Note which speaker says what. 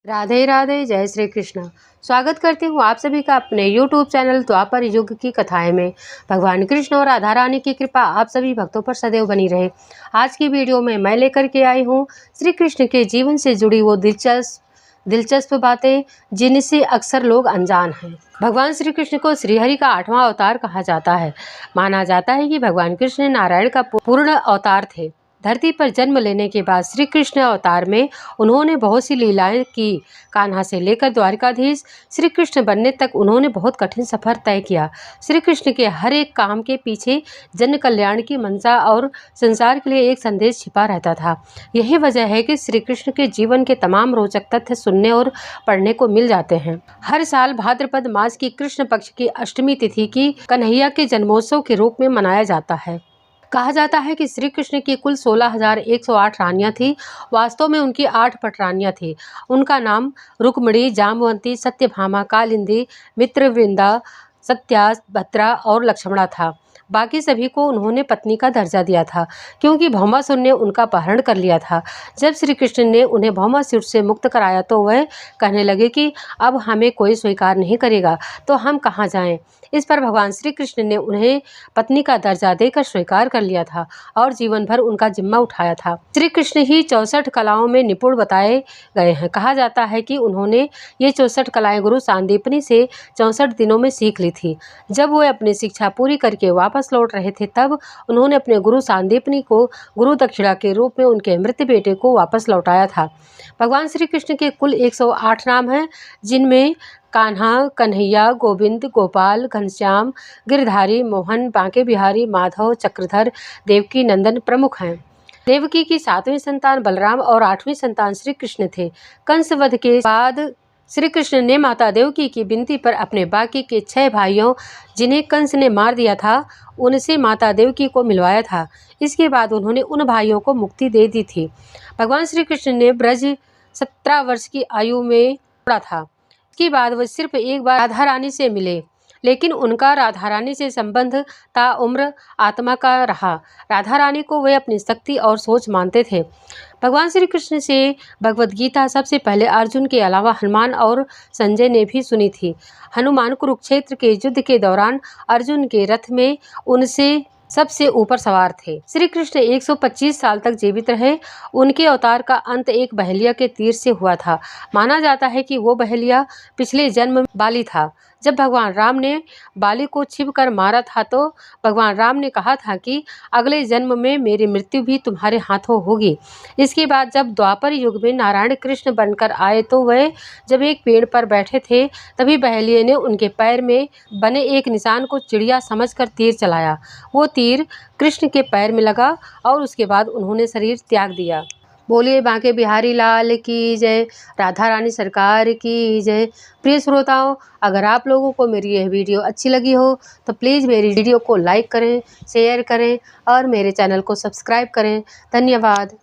Speaker 1: राधे राधे, जय श्री कृष्ण। स्वागत करती हूँ आप सभी का अपने YouTube चैनल द्वापर युग की कथाएं में। भगवान कृष्ण और राधा रानी की कृपा आप सभी भक्तों पर सदैव बनी रहे। आज की वीडियो में मैं लेकर के आई हूँ श्री कृष्ण के जीवन से जुड़ी वो दिलचस्प बातें जिनसे अक्सर लोग अनजान हैं। भगवान श्री कृष्ण को श्रीहरि का 8वां अवतार कहा जाता है। माना जाता है कि भगवान कृष्ण नारायण का पूर्ण अवतार थे। धरती पर जन्म लेने के बाद श्री कृष्ण अवतार में उन्होंने बहुत सी लीलाएं की। कान्हा से लेकर द्वारकाधीश श्री कृष्ण बनने तक उन्होंने बहुत कठिन सफर तय किया। श्री कृष्ण के हर एक काम के पीछे जन कल्याण की मंशा और संसार के लिए एक संदेश छिपा रहता था। यही वजह है कि श्री कृष्ण के जीवन के तमाम रोचक तथ्य सुनने और पढ़ने को मिल जाते हैं। हर साल भाद्रपद मास की कृष्ण पक्ष की अष्टमी तिथि की कन्हैया के जन्मोत्सव के रूप में मनाया जाता है। कहा जाता है कि श्री कृष्ण की कुल 16,108 रानियां थी। वास्तव में उनकी 8 पटरानियां थी। उनका नाम रुक्मिणी, जामवंती, सत्यभामा, कालिंदी, मित्रवृंदा, सत्या, भद्रा और लक्ष्मणा था। बाकी सभी को उन्होंने पत्नी का दर्जा दिया था क्योंकि भौमासुर ने उनका अपहरण कर लिया था। जब श्री कृष्ण ने उन्हें भौमासुर से मुक्त कराया तो वह कहने लगे कि अब हमें कोई स्वीकार नहीं करेगा तो हम कहाँ जाएं। इस पर भगवान श्री कृष्ण ने उन्हें पत्नी का दर्जा देकर स्वीकार कर लिया था और जीवन भर उनका जिम्मा उठाया था। श्री कृष्ण ही 64 कलाओं में निपुण बताए गए हैं। कहा जाता है कि उन्होंने ये 64 कलाएं गुरु सांदीपनी से 64 दिनों में सीख ली थी। जब वो अपनी शिक्षा पूरी करके वापस लौट रहे थे तब उन्होंने अपने गुरु सांदीपनी को गुरु दक्षिणा के रूप में उनके मृत बेटे को वापस लौटाया था। भगवान श्री कृष्ण के कुल 108 नाम हैं, जिनमें कान्हा, कन्हैया, गोविंद, गोपाल, घनश्याम, गिरधारी, मोहन, बांके बिहारी, माधव, चक्रधर, देवकी नंदन प्रमुख हैं। देवकी की 7वीं संतान बलराम और 8वीं संतान श्री कृष्ण थे। कंस वध के बाद श्री कृष्ण ने माता देवकी की विनती पर अपने बाकी के 6 भाइयों, जिन्हें कंस ने मार दिया था, उनसे माता देवकी को मिलवाया था। इसके बाद उन्होंने उन भाइयों को मुक्ति दे दी थी। भगवान श्री कृष्ण ने ब्रज 17 वर्ष की आयु में छोड़ा था। इसके बाद वह सिर्फ एक बार राधा रानी से मिले, लेकिन उनका राधा रानी से संबंध ताउम्र आत्मा का रहा। राधा रानी को वे अपनी शक्ति और सोच मानते थे। भगवान श्री कृष्ण से भगवद गीता सबसे पहले अर्जुन के अलावा हनुमान और संजय ने भी सुनी थी। हनुमान कुरुक्षेत्र के युद्ध के दौरान अर्जुन के रथ में उनसे सबसे ऊपर सवार थे। श्री कृष्ण 125 साल तक जीवित रहे। उनके अवतार का अंत एक बहेलिया के तीर से हुआ था। माना जाता है कि वो बहेलिया पिछले जन्म में बाली था। जब भगवान राम ने बाली को छिपकर मारा था तो भगवान राम ने कहा था कि अगले जन्म में मेरी मृत्यु भी तुम्हारे हाथों होगी। इसके बाद जब द्वापर युग में नारायण कृष्ण बनकर आए तो वह जब एक पेड़ पर बैठे थे तभी बहेलिये ने उनके पैर में बने एक निशान को चिड़िया समझकर तीर चलाया। वो तीर कृष्ण के पैर में लगा और उसके बाद उन्होंने शरीर त्याग दिया। बोलिए बांके बिहारी लाल की जय, राधा रानी सरकार की जय। प्रिय श्रोताओं, अगर आप लोगों को मेरी यह वीडियो अच्छी लगी हो तो प्लीज़ मेरी वीडियो को लाइक करें, शेयर करें और मेरे चैनल को सब्सक्राइब करें। धन्यवाद।